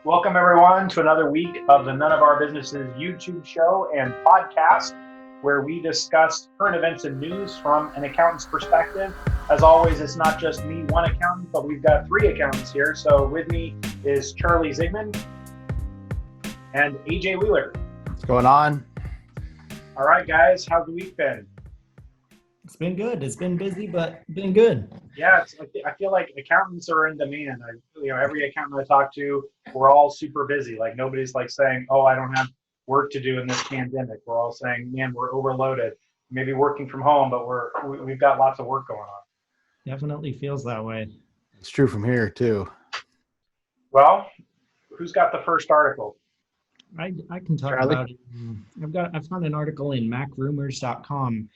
Welcome, everyone, to another week of the None of Our Businesses YouTube show and podcast, where we discuss current events and news from an accountant's perspective. As always, it's not just me, one accountant, but we've got three accountants here. So with me is Charlie Ziegman and AJ Wheeler. What's going on? All right, guys, how's the week been? It's been good. It's been busy, but been good. Yeah, I feel like accountants are in demand. Every accountant I talk to, we're all super busy. Like nobody's like saying, "Oh, I don't have work to do in this pandemic." We're all saying, "Man, we're overloaded." Maybe working from home, but we've got lots of work going on. Definitely feels that way. It's true from here too. Well, who's got the first article? I can talk Charlie? about it. I found an article in macrumors.com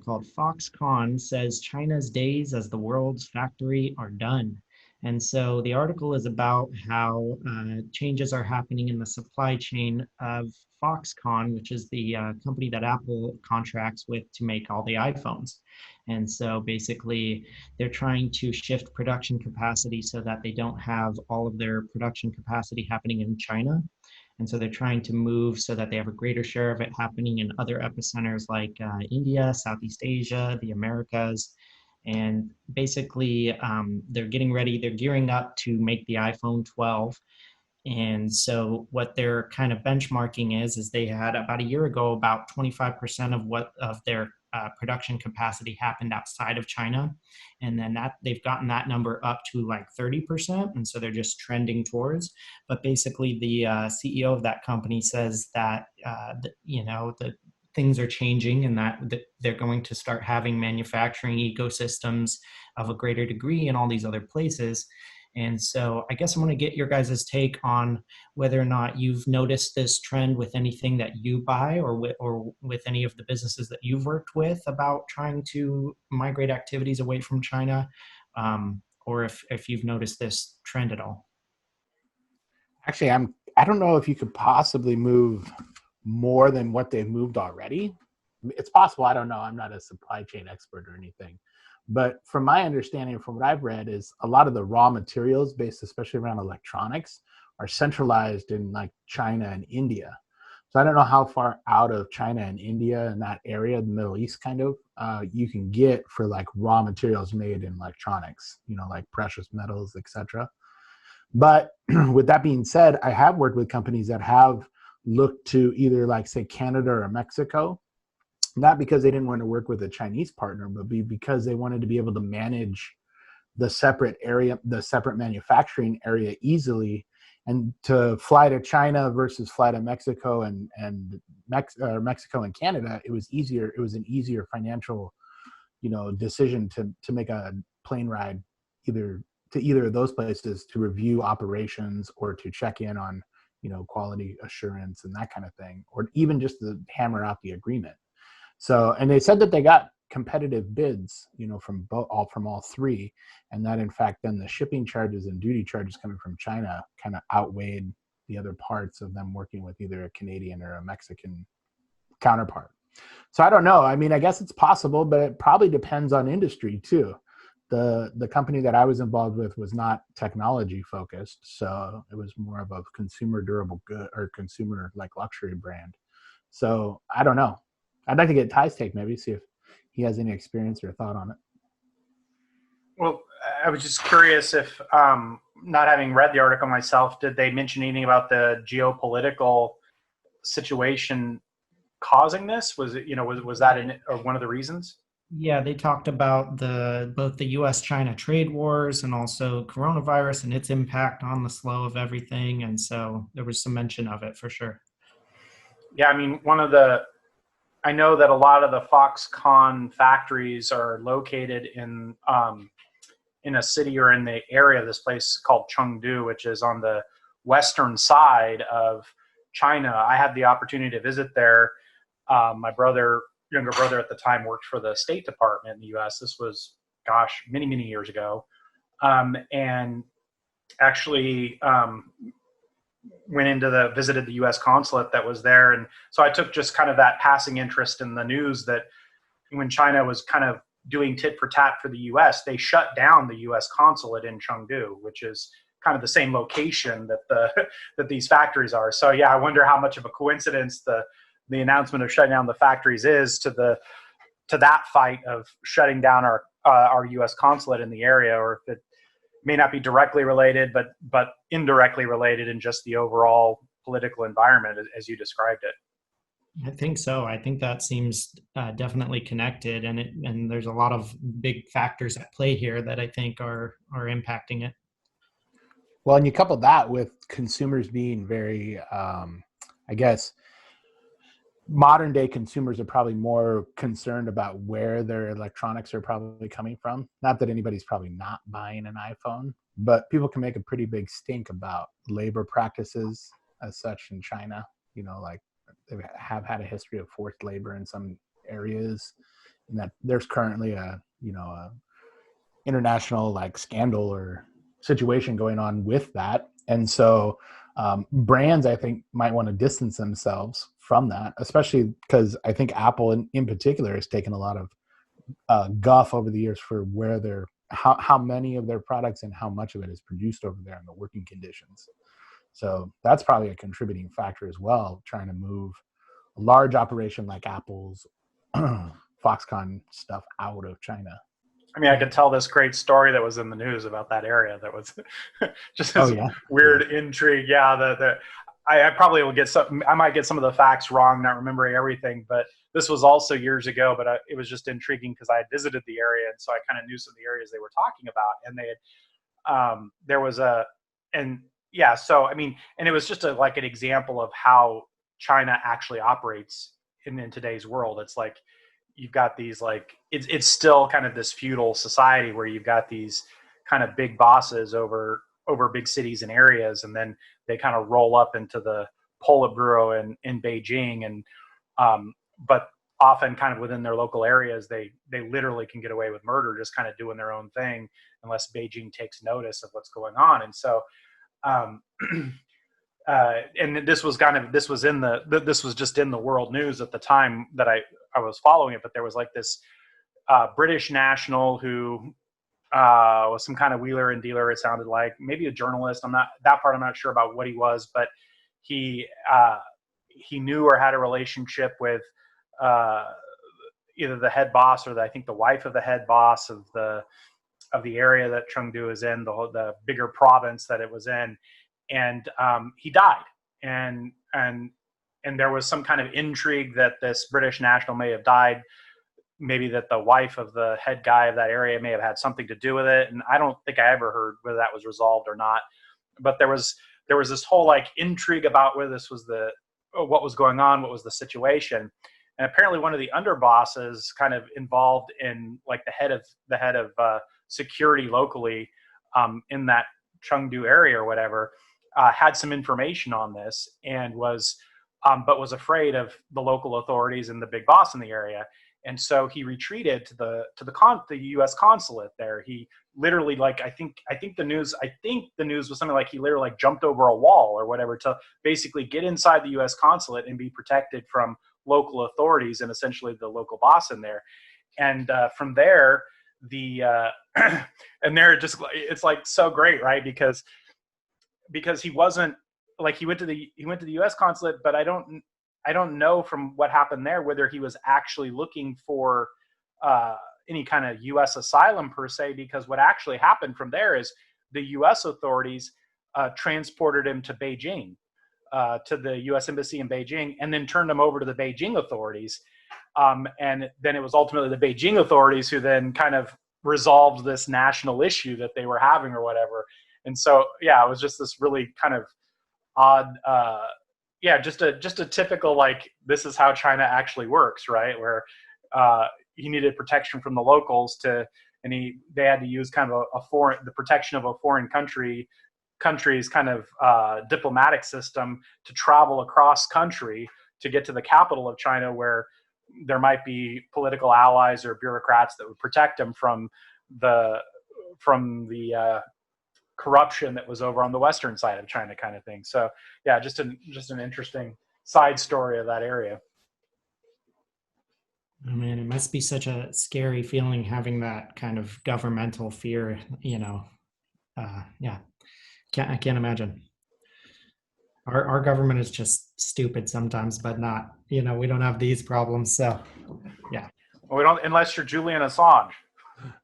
called Foxconn says China's days as the world's factory are done. And so the article is about how changes are happening in the supply chain of Foxconn, which is the company that Apple contracts with to make all the iPhones. And so basically they're trying to shift production capacity so that they don't have all of their production capacity happening in China. And so they're trying to move so that they have a greater share of it happening in other epicenters like India, Southeast Asia, the Americas. And basically, they're getting ready, they're gearing up to make the iPhone 12. And so what they're kind of benchmarking is they had about a year ago, about 25% of their production capacity happened outside of China. And then they've gotten that number up to like 30%. And so they're just trending towards. But basically the CEO of that company says that, the things are changing and that they're going to start having manufacturing ecosystems of a greater degree in all these other places. And so I guess I want to get your guys' take on whether or not you've noticed this trend with anything that you buy or with any of the businesses that you've worked with about trying to migrate activities away from China, or if you've noticed this trend at all. Actually, I don't know if you could possibly move more than what they've moved already. It's possible. I don't know. I'm not a supply chain expert or anything. But from my understanding, from what I've read, is a lot of the raw materials based, especially around electronics, are centralized in like China and India. So I don't know how far out of China and India and that area, the Middle East kind of, you can get for like raw materials made in electronics, like precious metals, etc. But with that being said, I have worked with companies that have looked to either like say Canada or Mexico, not because they didn't want to work with a Chinese partner, but because they wanted to be able to manage the separate manufacturing area easily, and to fly to China versus fly to Mexico and Mexico and Canada, it was easier. It was an easier financial, decision to make a plane ride either of those places to review operations or to check in on, quality assurance and that kind of thing, or even just to hammer out the agreement. So, and they said that they got competitive bids, from all three, and that in fact then the shipping charges and duty charges coming from China kind of outweighed the other parts of them working with either a Canadian or a Mexican counterpart. So I don't know. I mean, I guess it's possible, but it probably depends on industry too. The company that I was involved with was not technology focused, so it was more of a consumer durable good or consumer like luxury brand. So I don't know. I'd like to get Ty's take, maybe see if he has any experience or thought on it. Well, I was just curious if, not having read the article myself, did they mention anything about the geopolitical situation causing this? Was it, was that one of the reasons? Yeah, they talked about both the U.S.-China trade wars and also coronavirus and its impact on the flow of everything. And so there was some mention of it for sure. Yeah, I mean, I know that a lot of the Foxconn factories are located in a city or in the area of this place called Chengdu, which is on the western side of China. I had the opportunity to visit there. My younger brother at the time worked for the State Department in the U.S. This was, many, many years ago. And actually visited the U.S. consulate that was there. And so I took just kind of that passing interest in the news that when China was kind of doing tit for tat for the U.S., they shut down the U.S. consulate in Chengdu, which is kind of the same location that that these factories are. So yeah, I wonder how much of a coincidence the announcement of shutting down the factories is to that fight of shutting down our U.S. consulate in the area, or if it may not be directly related, but indirectly related in just the overall political environment as you described it. I think so. I think that seems definitely connected, and there's a lot of big factors at play here that I think are impacting it. Well, and you couple that with consumers being very, I guess, modern day consumers are probably more concerned about where their electronics are probably coming from. Not that anybody's probably not buying an iPhone, but people can make a pretty big stink about labor practices as such in China. Like they have had a history of forced labor in some areas, and that there's currently a international like scandal or situation going on with that. And so brands, I think, might want to distance themselves from that, especially because I think Apple in particular has taken a lot of guff over the years for where how many of their products and how much of it is produced over there and the working conditions. So that's probably a contributing factor as well, trying to move a large operation like Apple's Foxconn stuff out of China. I mean, I could tell this great story that was in the news about that area that was just this weird intrigue. Yeah, I probably will get some. I might get some of the facts wrong, not remembering everything. But this was also years ago. But it was just intriguing because I had visited the area, and so I kind of knew some of the areas they were talking about. And they had there was So I mean, and it was just like an example of how China actually operates in today's world. It's like you've got these like it's still kind of this feudal society where you've got these kind of big bosses over big cities and areas, and then they kind of roll up into the Politburo in Beijing, and but often kind of within their local areas, they literally can get away with murder just kind of doing their own thing unless Beijing takes notice of what's going on. And so and this was just in the world news at the time that I was following it, but there was like this British national who was some kind of wheeler and dealer. It sounded like maybe a journalist. I'm not sure about what he was, but he knew or had a relationship with either the head boss or I think the wife of the head boss of the area that Chengdu is in, the bigger province that it was in. And he died, and there was some kind of intrigue that this British national may have died, maybe that the wife of the head guy of that area may have had something to do with it. And I don't think I ever heard whether that was resolved or not. But there was this whole like intrigue about whether this was what was going on, what was the situation. And apparently one of the underbosses kind of involved in like the head of security locally in that Chengdu area or whatever, had some information on this and was afraid of the local authorities and the big boss in the area. And so he retreated to the U.S. consulate there. He literally, like, I think the news was something like he literally like jumped over a wall or whatever to basically get inside the U.S. consulate and be protected from local authorities and essentially the local boss in there. And from there, and they're just, it's like so great, right? Because he wasn't like, he went to the U.S. consulate, but I don't know from what happened there whether he was actually looking for any kind of U.S. asylum per se, because what actually happened from there is the U.S. authorities transported him to Beijing, to the U.S. embassy in Beijing, and then turned him over to the Beijing authorities. And then it was ultimately the Beijing authorities who then kind of resolved this national issue that they were having or whatever. And so, yeah, it was just this really kind of odd, just a typical, like, this is how China actually works, right? Where he needed protection from the locals and they had to use kind of the protection of a foreign country's kind of diplomatic system to travel across country to get to the capital of China, where there might be political allies or bureaucrats that would protect him from the corruption that was over on the western side of China, kind of thing. So yeah, just an interesting side story of that area. Oh man, it must be such a scary feeling having that kind of governmental fear, yeah. I can't imagine. Our government is just stupid sometimes, but not, we don't have these problems. So, yeah. Well, we don't, unless you're Julian Assange.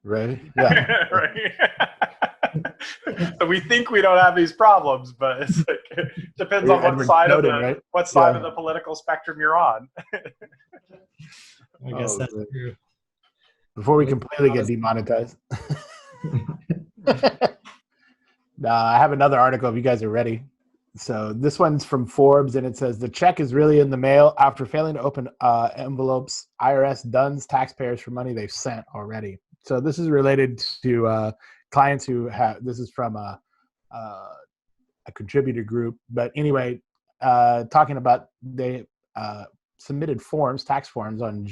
Right? Yeah. Right. So we think we don't have these problems, but it's like, it depends Or on what Edward side Snowden, of the right? what side Yeah. of the political spectrum you're on. I guess Oh, that's great. true. Before we At least completely get demonetized. I have another article if you guys are ready. So this one's from Forbes, and it says the check is really in the mail after failing to open envelopes. IRS duns taxpayers for money they've sent already. So this is related to clients who have. This is from a contributor group, but anyway, talking about they submitted forms, tax forms in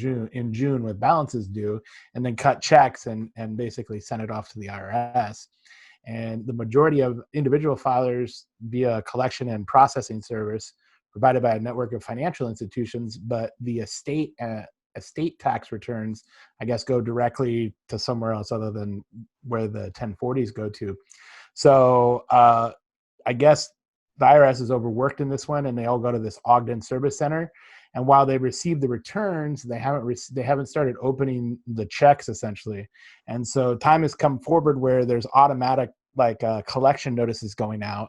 June with balances due, and then cut checks and basically sent it off to the IRS. And the majority of individual filers via collection and processing service provided by a network of financial institutions, but the estate tax returns, I guess, go directly to somewhere else other than where the 1040s go to. So I guess the IRS is overworked in this one, and they all go to this Ogden Service Center. And while they receive the returns, they haven't started opening the checks essentially. And so time has come forward where there's automatic collection notices going out,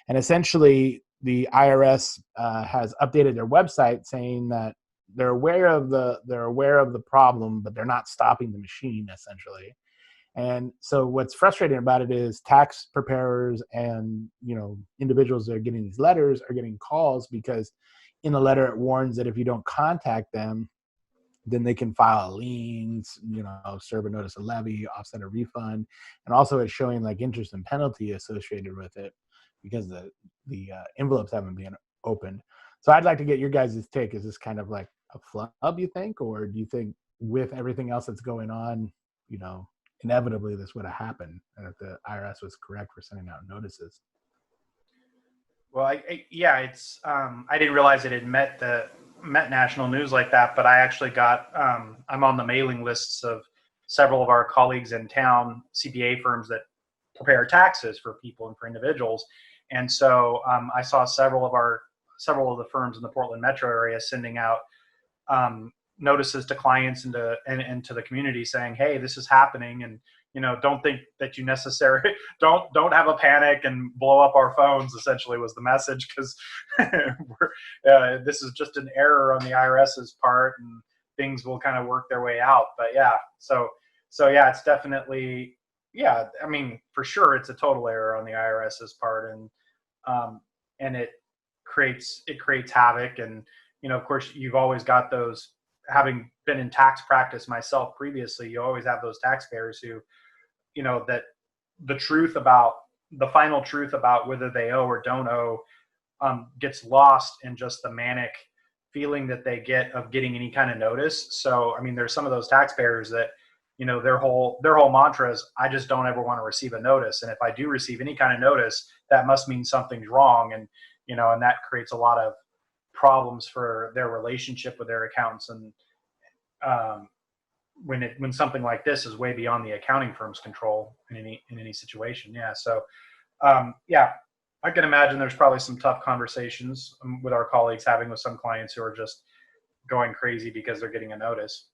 and essentially the IRS has updated their website saying that they're aware of the problem, but they're not stopping the machine essentially. And so what's frustrating about it is tax preparers and individuals that are getting these letters are getting calls because in the letter it warns that if you don't contact them, then they can file liens, serve a notice of levy, offset a refund, and also it's showing like interest and penalty associated with it because the envelopes haven't been opened. So I'd like to get your guys' take. Is this kind of like a flub, you think, or do you think with everything else that's going on, inevitably this would have happened, and if the IRS was correct for sending out notices? Well, it's. I didn't realize it had met national news like that, but I actually got. I'm on the mailing lists of several of our colleagues in town, CPA firms that prepare taxes for people and for individuals, and so I saw several of the firms in the Portland metro area sending out notices to clients and to the community saying, hey, this is happening, and don't think that you necessarily don't have a panic and blow up our phones, essentially was the message, because this is just an error on the IRS's part and things will kind of work their way out. But yeah, so yeah, it's definitely, yeah, I mean, for sure it's a total error on the IRS's part, and it creates havoc. And of course you've always got those, having been in tax practice myself previously, you always have those taxpayers who, that the final truth about whether they owe or don't owe gets lost in just the manic feeling that they get of getting any kind of notice. So, I mean, there's some of those taxpayers that, their whole mantra is, I just don't ever want to receive a notice. And if I do receive any kind of notice, that must mean something's wrong. And, and that creates a lot of problems for their relationship with their accountants. And when something like this is way beyond the accounting firm's control in any situation. Yeah. So yeah, I can imagine there's probably some tough conversations with our colleagues having with some clients who are just going crazy because they're getting a notice.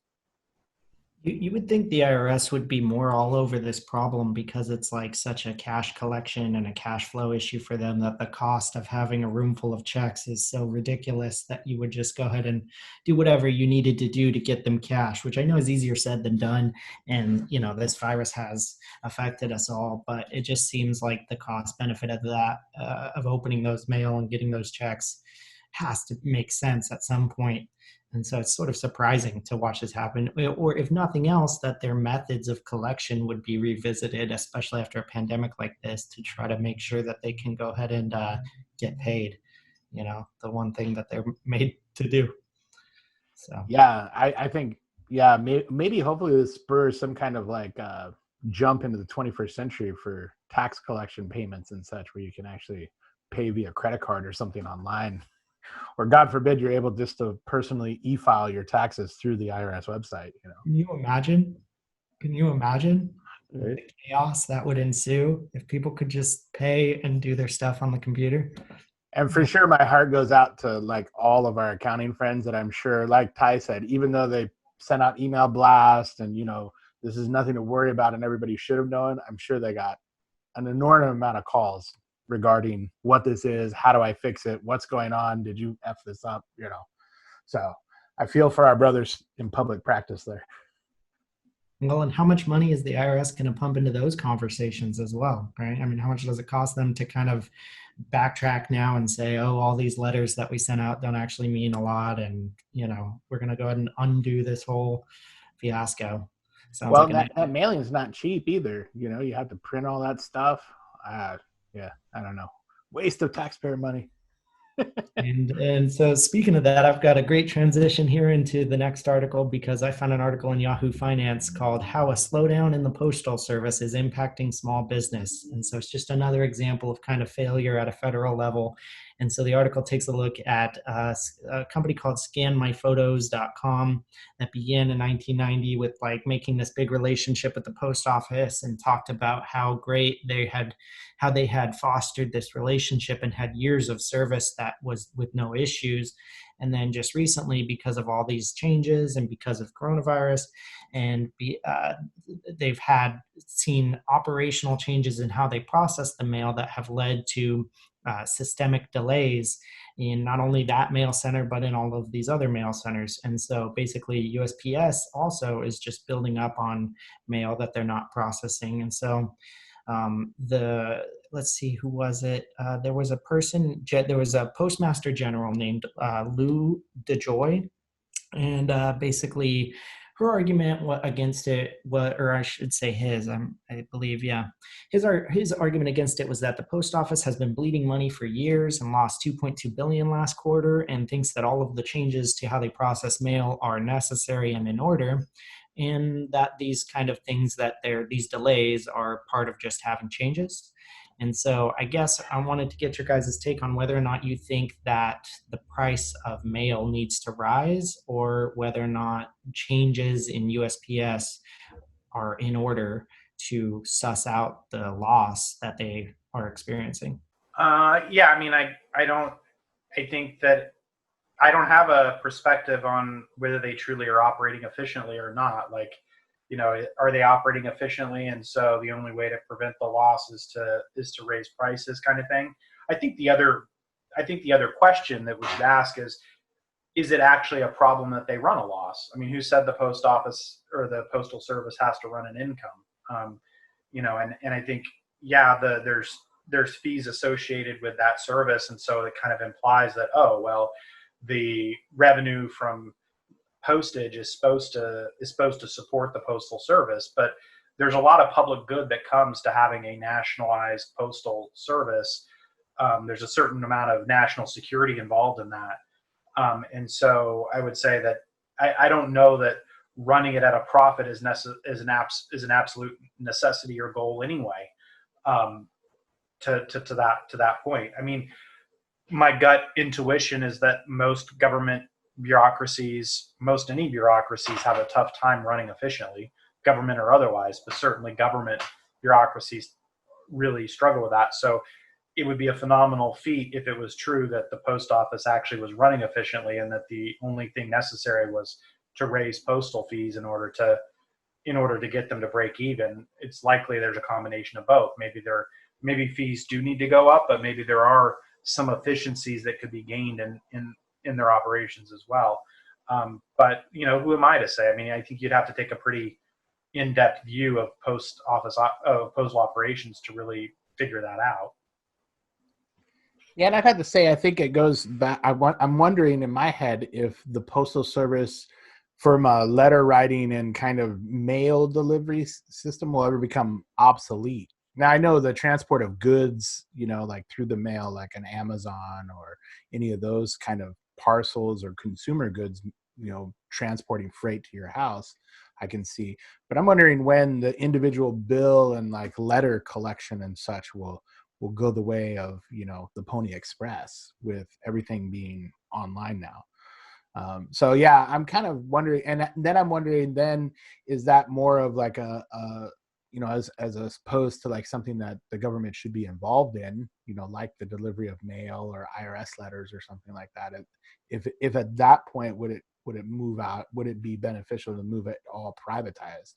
You would think the IRS would be more all over this problem because it's like such a cash collection and a cash flow issue for them, that the cost of having a room full of checks is so ridiculous that you would just go ahead and do whatever you needed to do to get them cash, which I know is easier said than done. And, this virus has affected us all, but it just seems like the cost benefit of that, of opening those mail and getting those checks, has to make sense at some point. And so it's sort of surprising to watch this happen, or if nothing else, that their methods of collection would be revisited, especially after a pandemic like this, to try to make sure that they can go ahead and get paid, the one thing that they're made to do. So Yeah, I think, yeah, maybe hopefully this spurs some kind of like jump into the 21st century for tax collection payments and such, where you can actually pay via credit card or something online. Or God forbid, you're able just to personally e-file your taxes through the IRS website. can you imagine? Can you imagine? Right. The chaos that would ensue if people could just pay and do their stuff on the computer. And for sure, my heart goes out to like all of our accounting friends that I'm sure, like Ty said, even though they sent out email blasts and, this is nothing to worry about and everybody should have known, I'm sure they got an enormous amount of calls regarding what this is, how do I fix it, what's going on, did you F this up, So I feel for our brothers in public practice there. Well, and how much money is the IRS going to pump into those conversations as well, right? I mean, how much does it cost them to kind of backtrack now and say, oh, all these letters that we sent out don't actually mean a lot, and we're going to go ahead and undo this whole fiasco. Sounds Well, like that mailing is not cheap either. You have to print all that stuff. Yeah, I don't know. Waste of taxpayer money. And so speaking of that, I've got a great transition here into the next article, because I found an article in Yahoo Finance called "How a Slowdown in the Postal Service is Impacting Small Business." And so it's just another example of kind of failure at a federal level. And so the article takes a look at a company called scanmyphotos.com that began in 1990 with like making this big relationship with the post office, and talked about how great how they had fostered this relationship and had years of service that was with no issues. And then just recently, because of all these changes and because of coronavirus, and they've seen operational changes in how they process the mail that have led to systemic delays in not only that mail center, but in all of these other mail centers. And so basically USPS also is just building up on mail that they're not processing. And so let's see, who was it? There was a postmaster general named Lou DeJoy, and basically her argument against it, or I should say I believe, yeah, his argument against it was that the post office has been bleeding money for years and lost 2.2 billion last quarter, and thinks that all of the changes to how they process mail are necessary and in order, and that these kind of things, these delays are part of just having changes. And so I guess I wanted to get your guys' take on whether or not you think that the price of mail needs to rise, or whether or not changes in USPS are in order to suss out the loss that they are experiencing. Yeah, I mean, I don't, I think that I don't have a perspective on whether they truly are operating efficiently or not. Like, are they operating efficiently? And so the only way to prevent the loss is to raise prices, kind of thing. I think the other question that we should ask is it actually a problem that they run a loss? I mean, who said the post office or the postal service has to run an income? And I think, yeah, there's fees associated with that service, and so it kind of implies that, oh well, the revenue from postage is supposed to support the postal service, but there's a lot of public good that comes to having a nationalized postal service. There's a certain amount of national security involved in that, and so I would say that I don't know that running it at a profit is an absolute necessity or goal anyway. To that point, I mean, my gut intuition is that most government bureaucracies, most any bureaucracies, have a tough time running efficiently, government or otherwise, but certainly government bureaucracies really struggle with that. So it would be a phenomenal feat if it was true that the post office actually was running efficiently, and that the only thing necessary was to raise postal fees in order to get them to break even. It's likely there's a combination of both. Maybe fees do need to go up, but maybe there are some efficiencies that could be gained in their operations as well. But who am I to say? I mean, I think you'd have to take a pretty in-depth view of postal operations to really figure that out. Yeah, and I've had to say, I think it goes back. I'm wondering in my head if the Postal Service, from a letter writing and kind of mail delivery system, will ever become obsolete. Now, I know the transport of goods, like through the mail, like an Amazon or any of those kind of parcels or consumer goods, transporting freight to your house, I can see. But I'm wondering when the individual bill and like letter collection and such will go the way of, the Pony Express, with everything being online now. So yeah, I'm kind of wondering, and then I'm wondering, then is that more of like a as opposed to like something that the government should be involved in, like the delivery of mail or IRS letters or something like that. If at that point would it move out? Would it be beneficial to move it all privatized?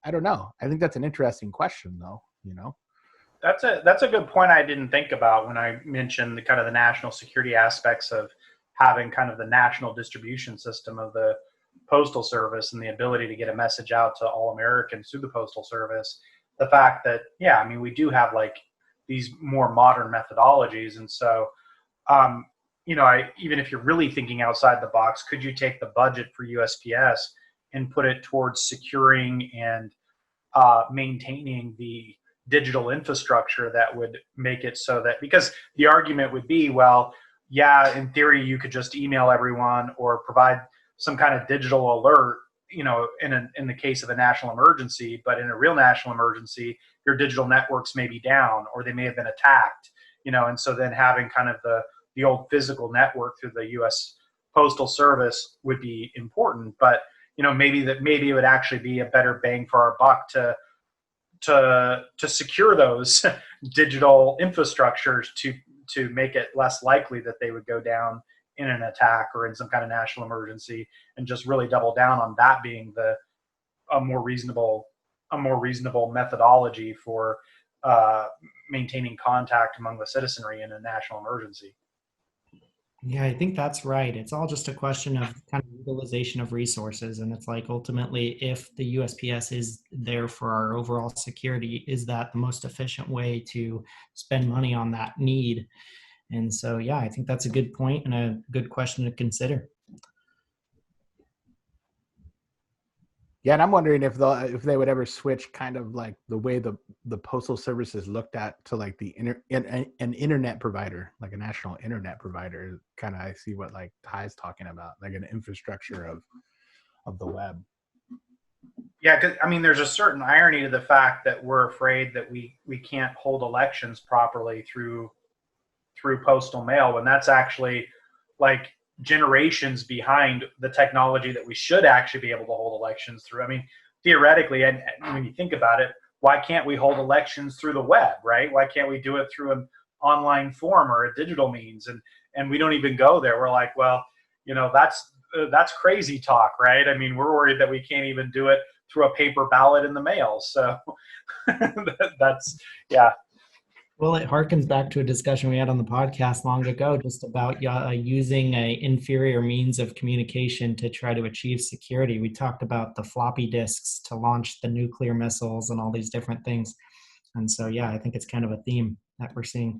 I don't know. I think that's an interesting question, though. That's a good point I didn't think about when I mentioned the kind of the national security aspects of having kind of the national distribution system of the postal service and the ability to get a message out to all Americans through the postal service. The fact that, yeah, I mean, we do have like these more modern methodologies. And so, even if you're really thinking outside the box, could you take the budget for USPS and put it towards securing and maintaining the digital infrastructure that would make it so that, because the argument would be, well, yeah, in theory, you could just email everyone or provide some kind of digital alert, in the case of a national emergency, but in a real national emergency, your digital networks may be down or they may have been attacked, and so then having kind of the old physical network through the U.S. Postal Service would be important, but maybe it would actually be a better bang for our buck to secure those digital infrastructures to make it less likely that they would go down in an attack or in some kind of national emergency, and just really double down on that being a more reasonable methodology for maintaining contact among the citizenry in a national emergency. Yeah, I think that's right. It's all just a question of kind of utilization of resources. And it's like ultimately, if the USPS is there for our overall security, is that the most efficient way to spend money on that need? And so, yeah, I think that's a good point and a good question to consider. Yeah, and I'm wondering if they would ever switch kind of like the way the postal service is looked at to like an internet provider, like a national internet provider. Kind of, I see what like Ty's talking about, like an infrastructure of the web. Yeah, because I mean, there's a certain irony to the fact that we're afraid that we can't hold elections properly through postal mail, when that's actually like generations behind the technology that we should actually be able to hold elections through. I mean, theoretically, and when you think about it, why can't we hold elections through the web, right? Why can't we do it through an online form or a digital means? And we don't even go there. We're like, well, that's crazy talk, right? I mean, we're worried that we can't even do it through a paper ballot in the mail. So that's, yeah. Well, it harkens back to a discussion we had on the podcast long ago, just about using an inferior means of communication to try to achieve security. We talked about the floppy disks to launch the nuclear missiles and all these different things. And so, yeah, I think it's kind of a theme that we're seeing.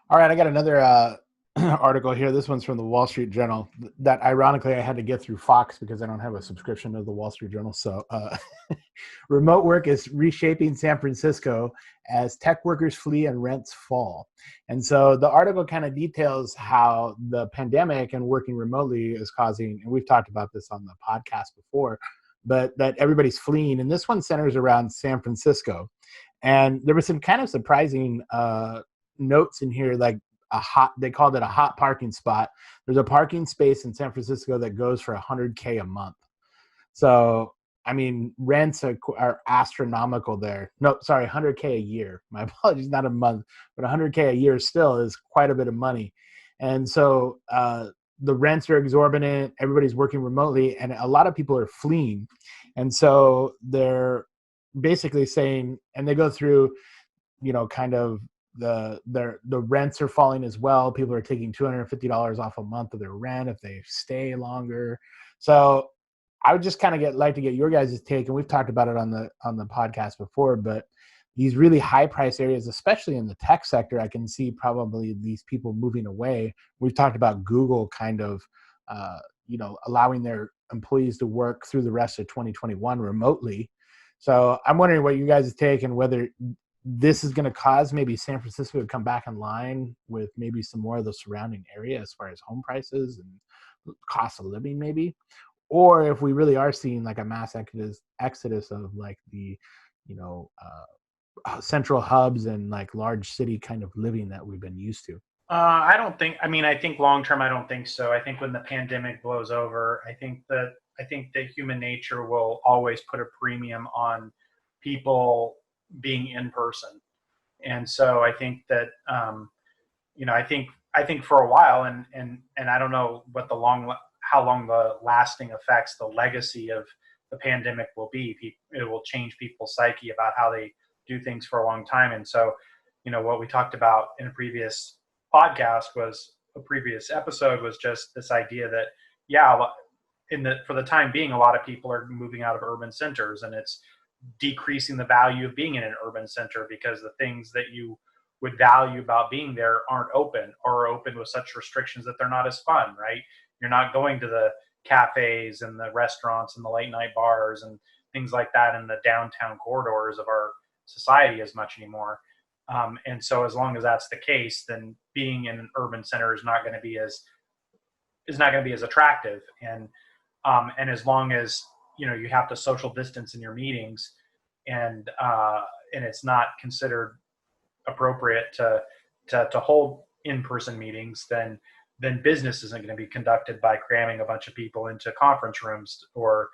All right, I got another article here. This one's from the Wall Street Journal. That ironically I had to get through Fox because I don't have a subscription to the Wall Street Journal. So remote work is reshaping San Francisco as tech workers flee and rents fall. And so the article kind of details how the pandemic and working remotely is causing, and we've talked about this on the podcast before, but that everybody's fleeing. And this one centers around San Francisco. And there was some kind of surprising notes in here, like they called it a hot parking spot. There's a parking space in San Francisco that goes for $100K a month. So, I mean, rents are astronomical there. No, sorry, $100K a year. My apologies, not a month, but $100K a year still is quite a bit of money. And so the rents are exorbitant. Everybody's working remotely, and a lot of people are fleeing. And so they're basically saying, and they go through, kind of the rents are falling as well. People are taking $250 off a month of their rent if they stay longer. So I would just kind of like to get your guys' take, and we've talked about it on the podcast before, but these really high price areas, especially in the tech sector, I can see probably these people moving away. We've talked about Google kind of allowing their employees to work through the rest of 2021 remotely. So I'm wondering what you guys' take, and whether this is going to cause maybe San Francisco to come back in line with maybe some more of the surrounding area as far as home prices and cost of living maybe, or if we really are seeing like a mass exodus of like the, central hubs and like large city kind of living that we've been used to. I think long term, I don't think so. I think when the pandemic blows over, I think that human nature will always put a premium on people being in person. And so I think that, I think for a while, and I don't know what how long the lasting effects, the legacy of the pandemic will be. It will change people's psyche about how they do things for a long time. And so, what we talked about in a previous episode was just this idea that, yeah, for the time being, a lot of people are moving out of urban centers, and it's decreasing the value of being in an urban center because the things that you would value about being there aren't open, or are open with such restrictions that they're not as fun, right? You're not going to the cafes and the restaurants and the late night bars and things like that in the downtown corridors of our society as much anymore. And so as long as that's the case, then being in an urban center is not going to be as attractive. And as long as you have to social distance in your meetings, and it's not considered appropriate to hold in-person meetings, then business isn't going to be conducted by cramming a bunch of people into conference rooms, or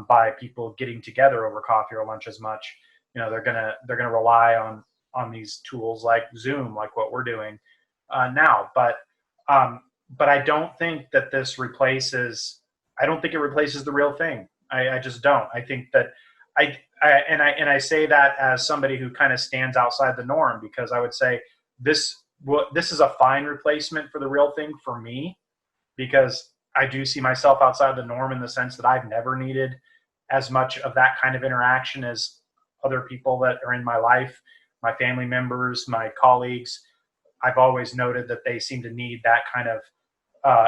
by people getting together over coffee or lunch as much. They're gonna rely on these tools like Zoom, like what we're doing now. But I don't think that this replaces. I don't think it replaces the real thing. I just don't. I think that I say that as somebody who kind of stands outside the norm, because I would say this is a fine replacement for the real thing for me, because I do see myself outside the norm in the sense that I've never needed as much of that kind of interaction as other people that are in my life, my family members, my colleagues. I've always noted that they seem to need that kind of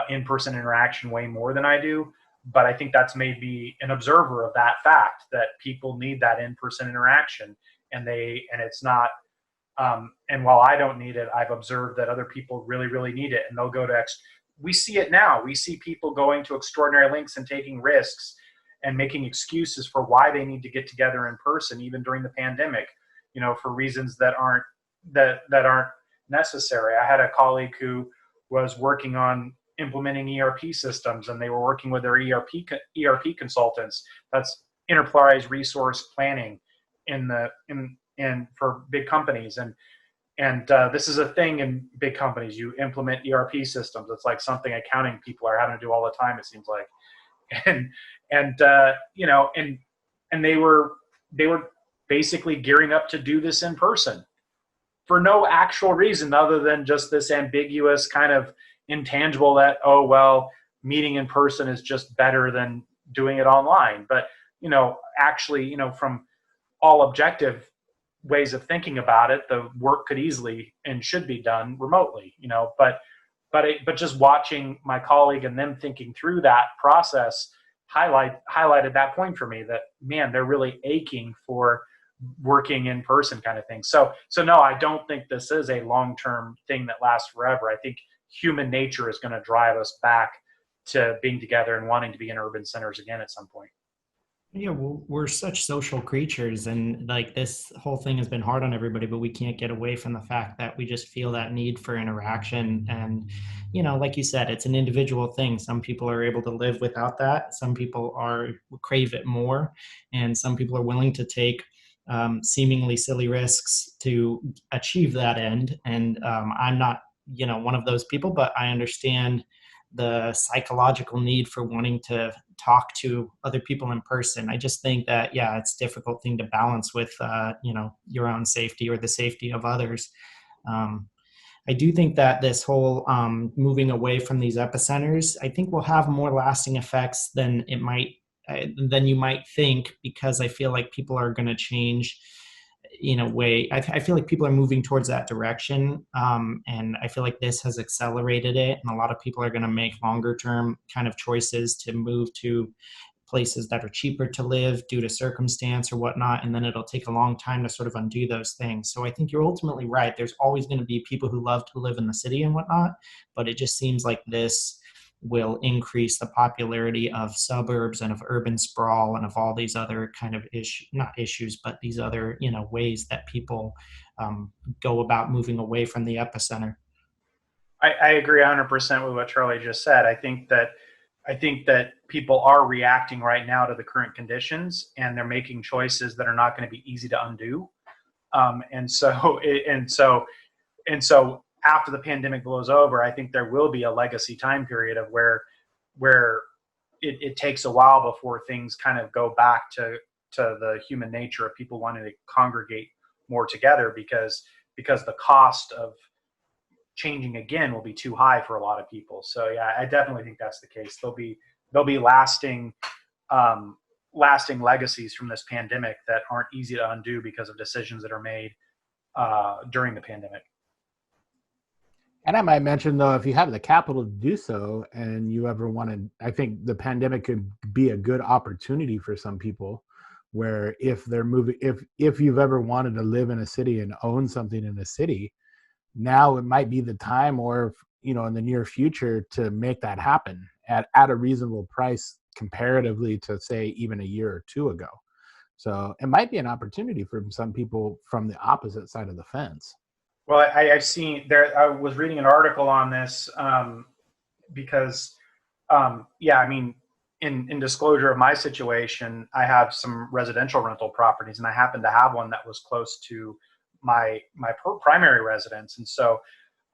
in-person interaction way more than I do. But I think that's made me an observer of that fact, that people need that in-person interaction, and it's not. And while I don't need it, I've observed that other people really, really need it, and they'll go to. We see it now. We see people going to extraordinary lengths and taking risks and making excuses for why they need to get together in person, even during the pandemic, for reasons that aren't necessary. I had a colleague who was working on implementing ERP systems, and they were working with their ERP consultants. That's enterprise resource planning in for big companies, and this is a thing in big companies. You implement ERP systems. It's like something accounting people are having to do all the time, it seems like. And they were basically gearing up to do this in person for no actual reason other than just this ambiguous kind of intangible that, oh, well, meeting in person is just better than doing it online. But, actually, from all objective ways of thinking about it, the work could easily and should be done remotely, but just watching my colleague and them thinking through that process highlighted that point for me, that, man, they're really aching for working in person kind of thing. So no, I don't think this is a long-term thing that lasts forever. I think human nature is going to drive us back to being together and wanting to be in urban centers again at some point. Yeah, well, we're such social creatures, and like this whole thing has been hard on everybody, but we can't get away from the fact that we just feel that need for interaction. And, like you said, it's an individual thing. Some people are able to live without that. Some people crave it more, and some people are willing to take seemingly silly risks to achieve that end. And I'm not, one of those people, but I understand the psychological need for wanting to talk to other people in person. I just think that, yeah, it's a difficult thing to balance with, your own safety or the safety of others. I do think that this whole moving away from these epicenters, I think will have more lasting effects than than you might think, because I feel like people are going to change in a way. I feel like people are moving towards that direction, and I feel like this has accelerated it, and a lot of people are going to make longer term kind of choices to move to places that are cheaper to live due to circumstance or whatnot, and then it'll take a long time to sort of undo those things. So I think you're ultimately right. There's always going to be people who love to live in the city and whatnot, but it just seems like this will increase the popularity of suburbs and of urban sprawl and of all these other kind of not issues, but these other, ways that people go about moving away from the epicenter. I agree 100% with what Charlie just said. I think that I think that people are reacting right now to the current conditions, and they're making choices that are not going to be easy to undo. And so, after the pandemic blows over, I think there will be a legacy time period of where it takes a while before things kind of go back to the human nature of people wanting to congregate more together, because the cost of changing again will be too high for a lot of people. So yeah, I definitely think that's the case. There'll be lasting legacies from this pandemic that aren't easy to undo because of decisions that are made during the pandemic. And I might mention, though, if you have the capital to do so and you ever want to, I think the pandemic could be a good opportunity for some people, where if they're moving, if you've ever wanted to live in a city and own something in a city, now it might be the time, or, in the near future, to make that happen at a reasonable price comparatively to, say, even a year or two ago. So it might be an opportunity for some people from the opposite side of the fence. Well, I've seen there. I was reading an article on this because, yeah, I mean, in disclosure of my situation, I have some residential rental properties, and I happen to have one that was close to my primary residence, and so,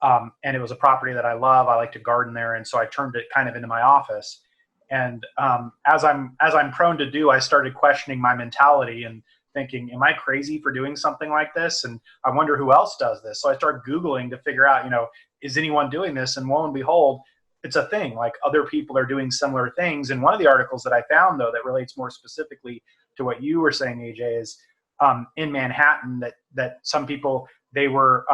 and it was a property that I love. I like to garden there, and so I turned it kind of into my office. And as I'm prone to do, I started questioning my mentality and thinking, am I crazy for doing something like this? And I wonder who else does this. So I started Googling to figure out, is anyone doing this? And lo and behold, it's a thing. Like, other people are doing similar things. And one of the articles that I found, though, that relates more specifically to what you were saying, AJ, is in Manhattan, that some people, they were,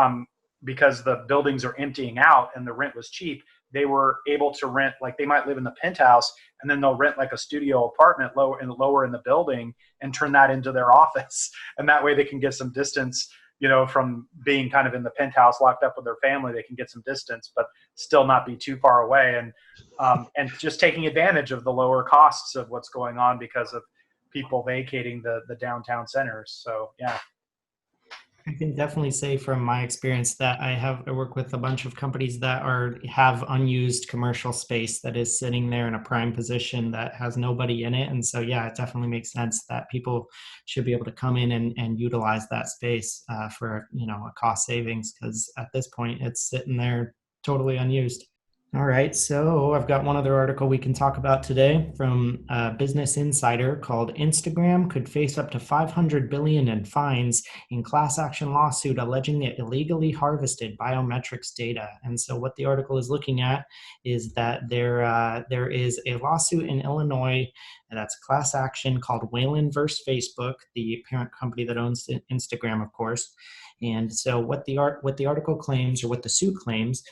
because the buildings are emptying out and the rent was cheap, they were able to rent, like, they might live in the penthouse and then they'll rent like a studio apartment lower in the building and turn that into their office. And that way they can get some distance, from being kind of in the penthouse locked up with their family. They can get some distance, but still not be too far away. And just taking advantage of the lower costs of what's going on because of people vacating the downtown centers. So, yeah. I can definitely say from my experience that I work with a bunch of companies that have unused commercial space that is sitting there in a prime position that has nobody in it. And so, yeah, it definitely makes sense that people should be able to come in and utilize that space for, a cost savings, because at this point it's sitting there totally unused. All right, so I've got one other article we can talk about today from Business Insider called "Instagram Could Face Up to $500 Billion in Fines in Class Action Lawsuit Alleging It Illegally Harvested Biometrics Data." And so what the article is looking at is that there is a lawsuit in Illinois that's a class action called Whalen versus Facebook, the parent company that owns Instagram, of course. And so what the article claims, or what the suit claims,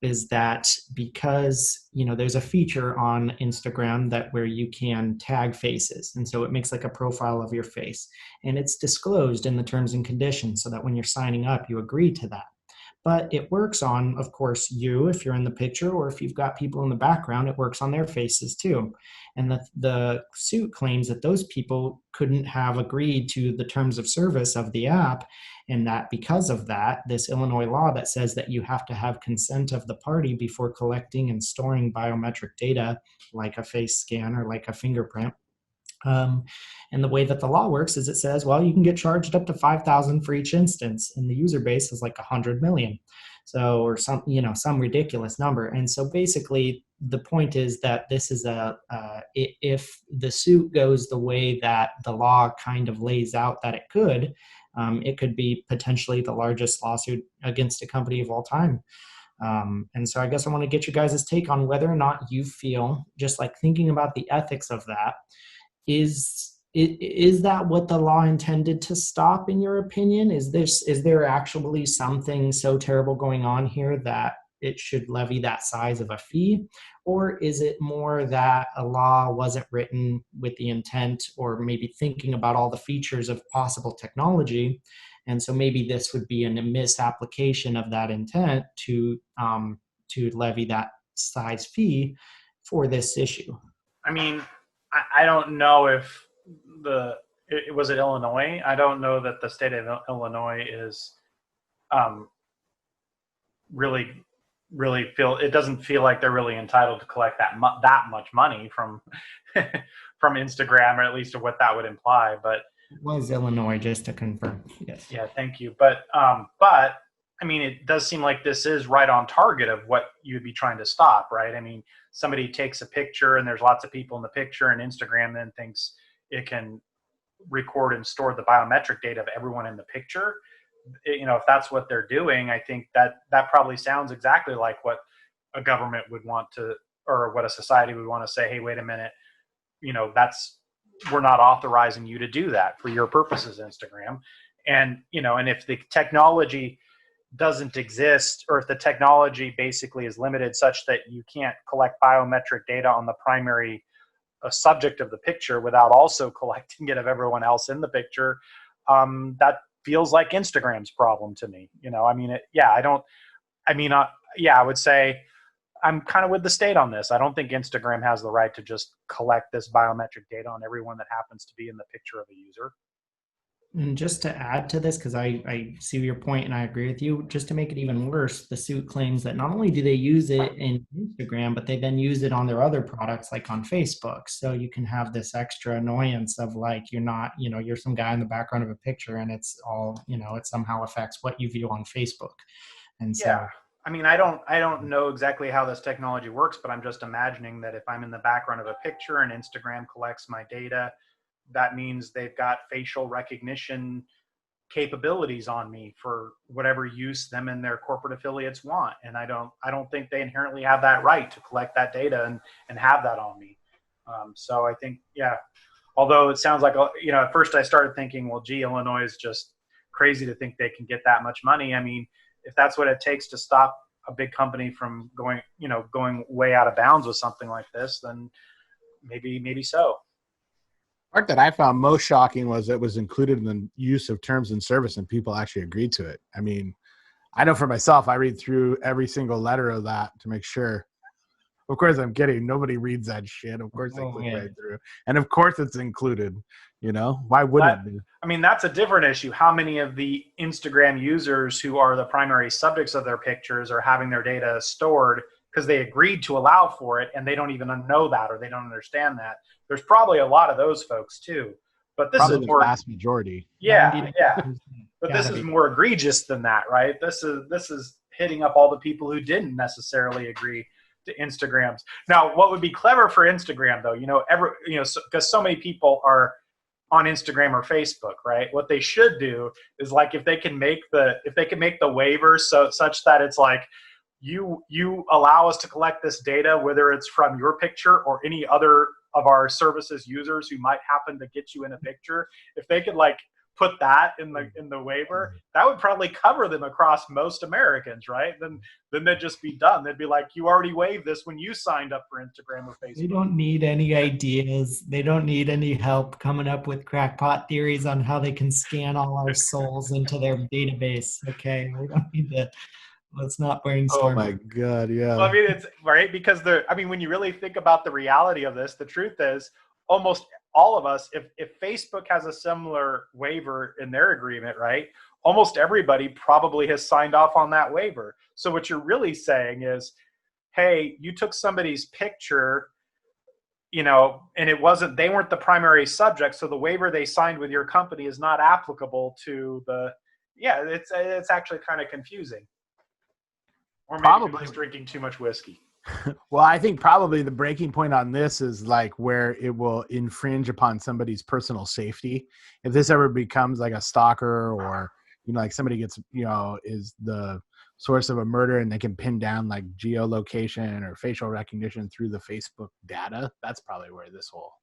is that because there's a feature on Instagram that where you can tag faces, and so it makes like a profile of your face, and it's disclosed in the terms and conditions so that when you're signing up you agree to that. But it works on, of course, you, if you're in the picture, or if you've got people in the background, it works on their faces too. And the suit claims that those people couldn't have agreed to the terms of service of the app, and that because of that, this Illinois law that says that you have to have consent of the party before collecting and storing biometric data, like a face scan or like a fingerprint. And the way that the law works is it says, well, you can get charged up to 5,000 for each instance, and the user base is like 100 million. So, or some ridiculous number. And so basically the point is that this is if the suit goes the way that the law kind of lays out that it could be potentially the largest lawsuit against a company of all time. And so I guess I want to get you guys' take on whether or not you feel, just like thinking about the ethics of that, is that what the law intended to stop, in your opinion? Is there actually something so terrible going on here that it should levy that size of a fee? Or is it more that a law wasn't written with the intent, or maybe thinking about all the features of possible technology, and so maybe this would be a misapplication of that intent to levy that size fee for this issue? I mean, I don't know if it was in Illinois. I don't know that the state of Illinois is really really feel, it doesn't feel like they're really entitled to collect that much money from from Instagram, or at least what that would imply. But It was Illinois, just to confirm. Yes. yeah, thank you. But I mean, it does seem like this is right on target of what you'd be trying to stop, right? I mean, somebody takes a picture and there's lots of people in the picture, and Instagram then thinks it can record and store the biometric data of everyone in the picture. You know, if that's what they're doing, I think that probably sounds exactly like what a government would want to, or what a society would want to say, hey, wait a minute, you know, we're not authorizing you to do that for your purposes, Instagram. And, you know, and if the technology doesn't exist, or if the technology basically is limited such that you can't collect biometric data on the primary subject of the picture without also collecting it of everyone else in the picture, that feels like Instagram's problem to me. You know, I mean, I would say I'm kind of with the state on this. I don't think Instagram has the right to just collect this biometric data on everyone that happens to be in the picture of a user. And just to add to this, because I see your point and I agree with you, just to make it even worse, the suit claims that not only do they use it in Instagram, but they then use it on their other products, like on Facebook. So you can have this extra annoyance of like, you're not, you know, you're some guy in the background of a picture, and it's all, you know, it somehow affects what you view on Facebook. And so, Yeah. I mean, I don't know exactly how this technology works, but I'm just imagining that if I'm in the background of a picture and Instagram collects my data, that means they've got facial recognition capabilities on me for whatever use them and their corporate affiliates want. And I don't think they inherently have that right to collect that data and have that on me. So I think, yeah, although it sounds like, you know, at first I started thinking, well, gee, Illinois is just crazy to think they can get that much money. I mean, if that's what it takes to stop a big company from going way out of bounds with something like this, then maybe so. Part that I found most shocking was it was included in the use of terms and service, and people actually agreed to it. I mean, I know for myself, I read through every single letter of that to make sure. Of course, I'm kidding. Nobody reads that shit. Of course, they click right through. And of course, it's included. You know, why wouldn't it be? I mean, that's a different issue. How many of the Instagram users who are the primary subjects of their pictures are having their data stored because they agreed to allow for it, and they don't even know that, or they don't understand that? There's probably a lot of those folks too. But this Probably is the more vast majority. Yeah. But this is more egregious than that, right? This is hitting up all the people who didn't necessarily agree to Instagrams. Now, what would be clever for Instagram, though, because so many people are on Instagram or Facebook, right? What they should do is, like, if they can make the waiver such that it's like, you allow us to collect this data, whether it's from your picture or any other of our services users who might happen to get you in a picture. If they could, like, put that in the waiver, that would probably cover them across most Americans, right? Then they'd just be done. They'd be like, you already waived this when you signed up for Instagram or Facebook. They don't need any ideas. They don't need any help coming up with crackpot theories on how they can scan all our souls into their database. Okay, we don't need to. Let's not brainstorm. Oh my God, yeah. Well, I mean, it's right, because when you really think about the reality of this, the truth is almost all of us, if Facebook has a similar waiver in their agreement, right, almost everybody probably has signed off on that waiver. So what you're really saying is, hey, you took somebody's picture, you know, and they weren't the primary subject, so the waiver they signed with your company is not applicable to it's actually kind of confusing. Or maybe Probably. I'm just drinking too much whiskey. Well, I think probably the breaking point on this is like where it will infringe upon somebody's personal safety. If this ever becomes like a stalker, or, you know, like somebody gets, you know, is the source of a murder and they can pin down like geolocation or facial recognition through the Facebook data, that's probably where this will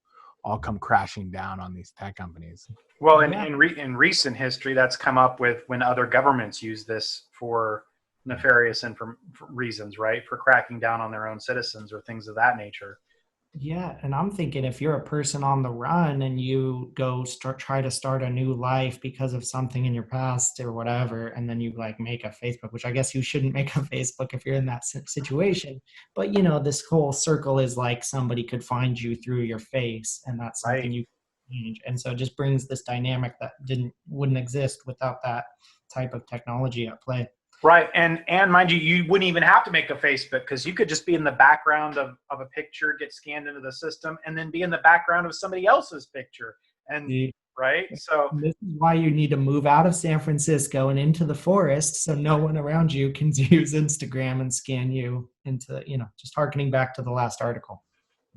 all come crashing down on these tech companies. Well, in recent history, that's come up with when other governments use this for nefarious reasons, right? For cracking down on their own citizens or things of that nature. Yeah, and I'm thinking, if you're a person on the run and you go try to start a new life because of something in your past or whatever, and then you like make a Facebook, which I guess you shouldn't make a Facebook if you're in that situation. But, you know, this whole circle is like somebody could find you through your face, and that's something Right. you can change. And so it just brings this dynamic that wouldn't exist without that type of technology at play. Right. And mind you, you wouldn't even have to make a Facebook because you could just be in the background of a picture, get scanned into the system, and then be in the background of somebody else's picture. And See, right. So this is why you need to move out of San Francisco and into the forest so no one around you can use Instagram and scan you into, just harkening back to the last article.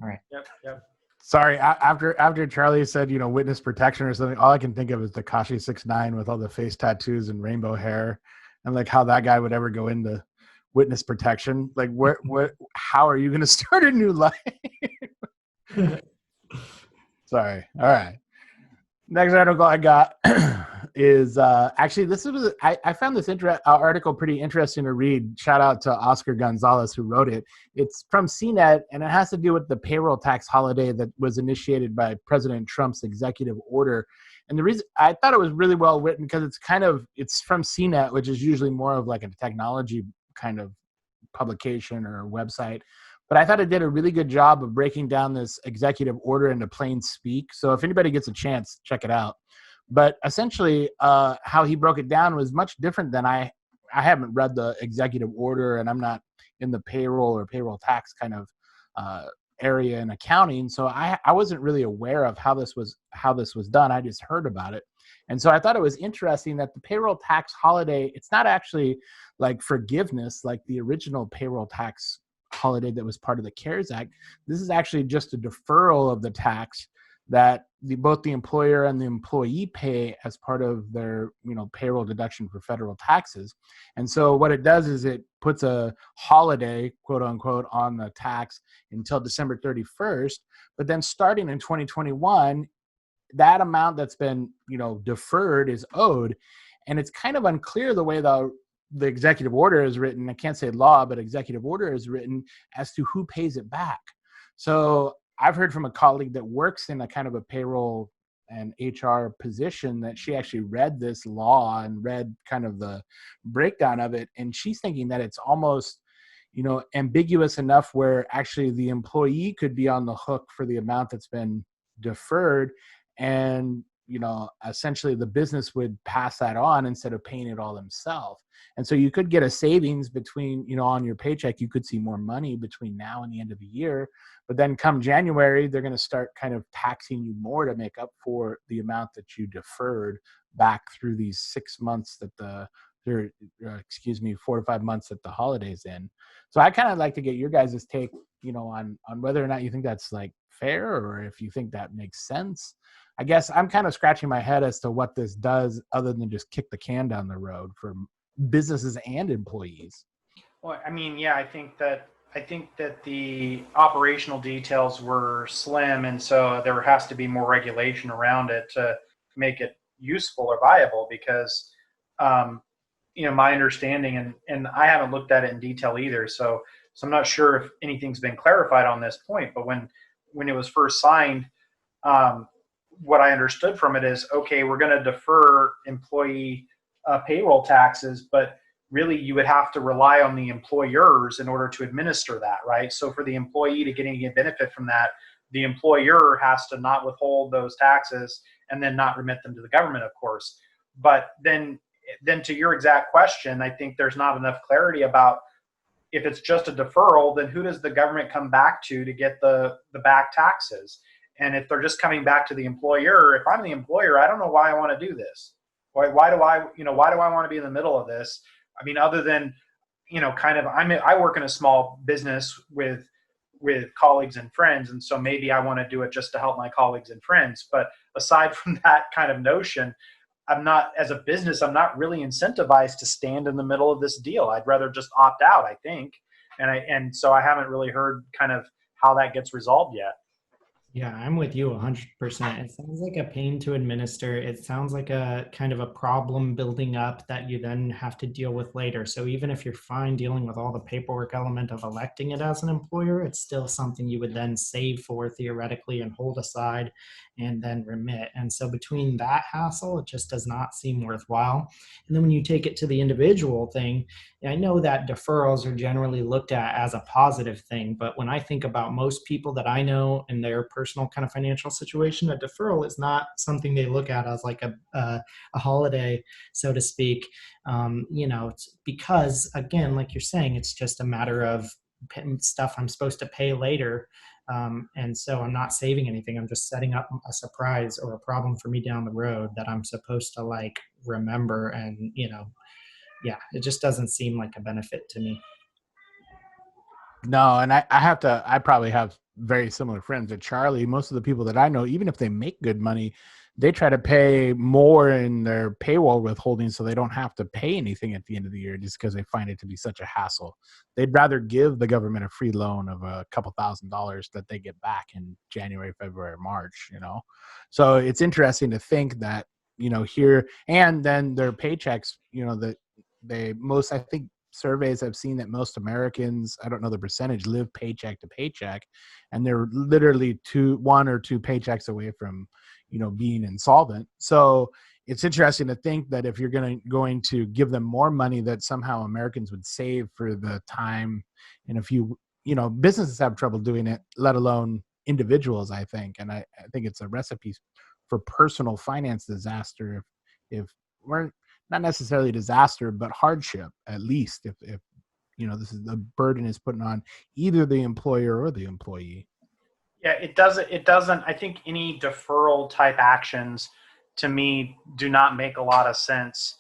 All right. yep. Sorry, after Charlie said, witness protection or something, all I can think of is Tekashi 6ix9ine with all the face tattoos and rainbow hair, and like how that guy would ever go into witness protection. Like, how are you going to start a new life? Sorry. All right. Next article I got is actually I found this article pretty interesting to read. Shout out to Oscar Gonzalez who wrote it. It's from CNET and it has to do with the payroll tax holiday that was initiated by President Trump's executive order. And the reason I thought it was really well written because it's from CNET, which is usually more of like a technology kind of publication or website. But I thought it did a really good job of breaking down this executive order into plain speak. So if anybody gets a chance, check it out. But essentially, how he broke it down was much different than I haven't read the executive order, and I'm not in the payroll or payroll tax kind of area in accounting. So I wasn't really aware of how this was done. I just heard about it. And so I thought it was interesting that the payroll tax holiday, it's not actually like forgiveness like the original payroll tax holiday that was part of the CARES Act. This is actually just a deferral of the tax that both the employer and the employee pay as part of their payroll deduction for federal taxes. And so what it does is it puts a holiday, quote unquote, on the tax until December 31st. But then starting in 2021, that amount that's been deferred is owed. And it's kind of unclear the way the executive order is written. I can't say law, but executive order is written as to who pays it back. So I've heard from a colleague that works in a kind of a payroll and HR position that she actually read this law and read kind of the breakdown of it. And she's thinking that it's almost, ambiguous enough where actually the employee could be on the hook for the amount that's been deferred. And essentially the business would pass that on instead of paying it all themselves. And so you could get a savings between, on your paycheck, you could see more money between now and the end of the year. But then come January, they're going to start kind of taxing you more to make up for the amount that you deferred back through these 6 months 4 to 5 months that the holiday's in. So I kind of like to get your guys' take, on whether or not you think that's like fair or if you think that makes sense. I guess I'm kind of scratching my head as to what this does other than just kick the can down the road for businesses and employees. Well, I mean, yeah, I think that the operational details were slim, and so there has to be more regulation around it to make it useful or viable. Because, my understanding, and I haven't looked at it in detail either, so I'm not sure if anything's been clarified on this point. But when it was first signed, what I understood from it is, okay, we're going to defer employee payroll taxes, but really you would have to rely on the employers in order to administer that, right? So for the employee to get any benefit from that, the employer has to not withhold those taxes and then not remit them to the government, of course. But then to your exact question, I think there's not enough clarity about if it's just a deferral, then who does the government come back to get the back taxes? And if they're just coming back to the employer, if I'm the employer, I don't know why I want to do this. Why do I want to be in the middle of this? I mean, other than, I work in a small business with colleagues and friends. And so maybe I want to do it just to help my colleagues and friends. But aside from that kind of notion, as a business, I'm not really incentivized to stand in the middle of this deal. I'd rather just opt out, I think. And so I haven't really heard kind of how that gets resolved yet. Yeah, I'm with you 100%. It sounds like a pain to administer. It sounds like a kind of a problem building up that you then have to deal with later. So even if you're fine dealing with all the paperwork element of electing it as an employer, it's still something you would then save for theoretically and hold aside and then remit. And so between that hassle, it just does not seem worthwhile. And then when you take it to the individual thing, I know that deferrals are generally looked at as a positive thing, but when I think about most people that I know and their personal kind of financial situation, a deferral is not something they look at as like a holiday, so to speak. It's because, again, like you're saying, it's just a matter of stuff I'm supposed to pay later. And so I'm not saving anything. I'm just setting up a surprise or a problem for me down the road that I'm supposed to like remember. And, yeah, it just doesn't seem like a benefit to me. No, and I probably have very similar friends to Charlie. Most of the people that I know, even if they make good money, they try to pay more in their payroll withholding so they don't have to pay anything at the end of the year just because they find it to be such a hassle. They'd rather give the government a free loan of a couple $1,000s that they get back in January, February, March, So it's interesting to think that, here, and then their paychecks, that I think surveys have seen that most Americans, I don't know the percentage, live paycheck to paycheck, and they're literally one or two paychecks away from, being insolvent. So it's interesting to think that if you're going to give them more money, that somehow Americans would save for the time. And if businesses have trouble doing it, let alone individuals, I think. And I think it's a recipe for personal finance disaster if we're not necessarily disaster, but hardship, at least if this is the burden is putting on either the employer or the employee. Yeah, it doesn't, I think any deferral type actions to me do not make a lot of sense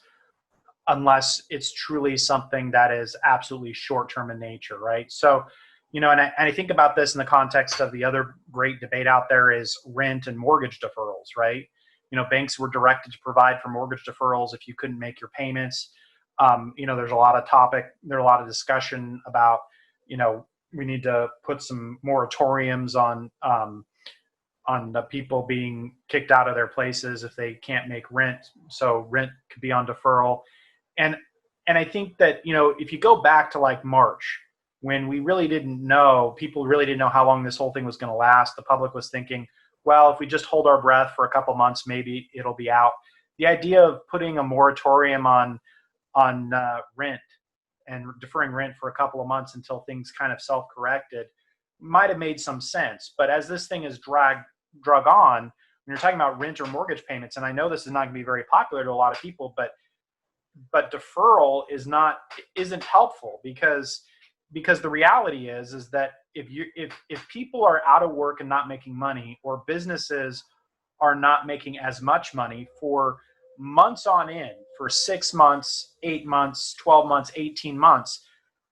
unless it's truly something that is absolutely short-term in nature, right? So, and I think about this in the context of the other great debate out there is rent and mortgage deferrals, right? Banks were directed to provide for mortgage deferrals if you couldn't make your payments. There's a lot of discussion about, we need to put some moratoriums on the people being kicked out of their places if they can't make rent. So rent could be on deferral. And I think that, if you go back to like March, when people really didn't know how long this whole thing was going to last, the public was thinking, well, if we just hold our breath for a couple months, maybe it'll be out. The idea of putting a moratorium on rent and deferring rent for a couple of months until things kind of self-corrected might have made some sense. But as this thing is drug on, when you're talking about rent or mortgage payments, and I know this is not going to be very popular to a lot of people, but deferral isn't helpful because the reality is that if people are out of work and not making money, or businesses are not making as much money for months on end, for 6 months, 8 months, 12 months, 18 months,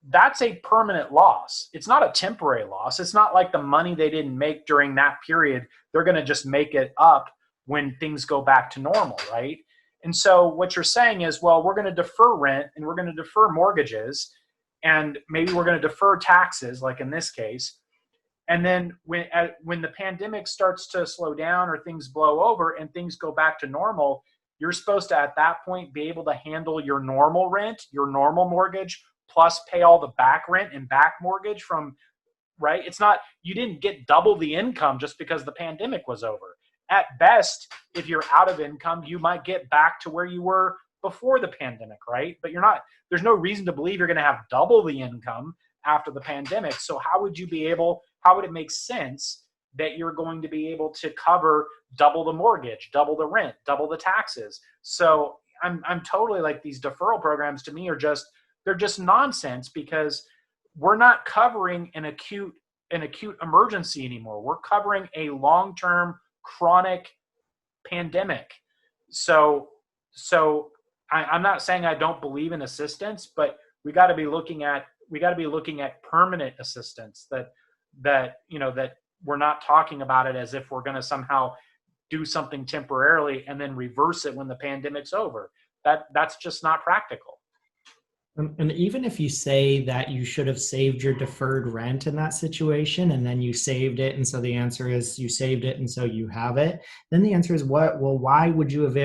that's a permanent loss. It's not a temporary loss. It's not like the money they didn't make during that period, they're going to just make it up when things go back to normal, right? And so what you're saying is, well, we're going to defer rent and we're going to defer mortgages, and maybe we're going to defer taxes, like in this case. And then when the pandemic starts to slow down or things blow over and things go back to normal, you're supposed to, at that point, be able to handle your normal rent, your normal mortgage, plus pay all the back rent and back mortgage from, right? It's not, you didn't get double the income just because the pandemic was over. At best, if you're out of income, you might get back to where you were before the pandemic, right? But there's no reason to believe you're going to have double the income after the pandemic. So how would it make sense that you're going to be able to cover double the mortgage, double the rent, double the taxes? So I'm totally like, these deferral programs to me they're just nonsense, because we're not covering an acute emergency anymore. We're covering a long-term chronic pandemic. So I'm not saying I don't believe in assistance, but we got to be looking at permanent assistance, that we're not talking about it as if we're going to somehow do something temporarily and then reverse it when the pandemic's over. That's just not practical. And even if you say that you should have saved your deferred rent in that situation, and then you saved it, and so the answer is you saved it and so you have it, then the answer is why would you have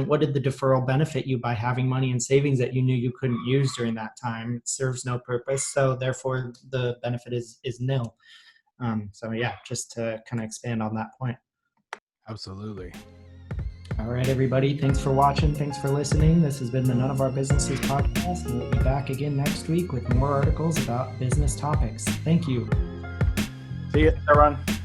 what did the deferral benefit you by having money in savings that you knew you couldn't use during that time? It serves no purpose, so therefore the benefit is nil. So yeah, just to kind of expand on that point. Absolutely. All right, everybody. Thanks for watching. Thanks for listening. This has been the None of Our Businesses podcast, and we'll be back again next week with more articles about business topics. Thank you. See you, everyone.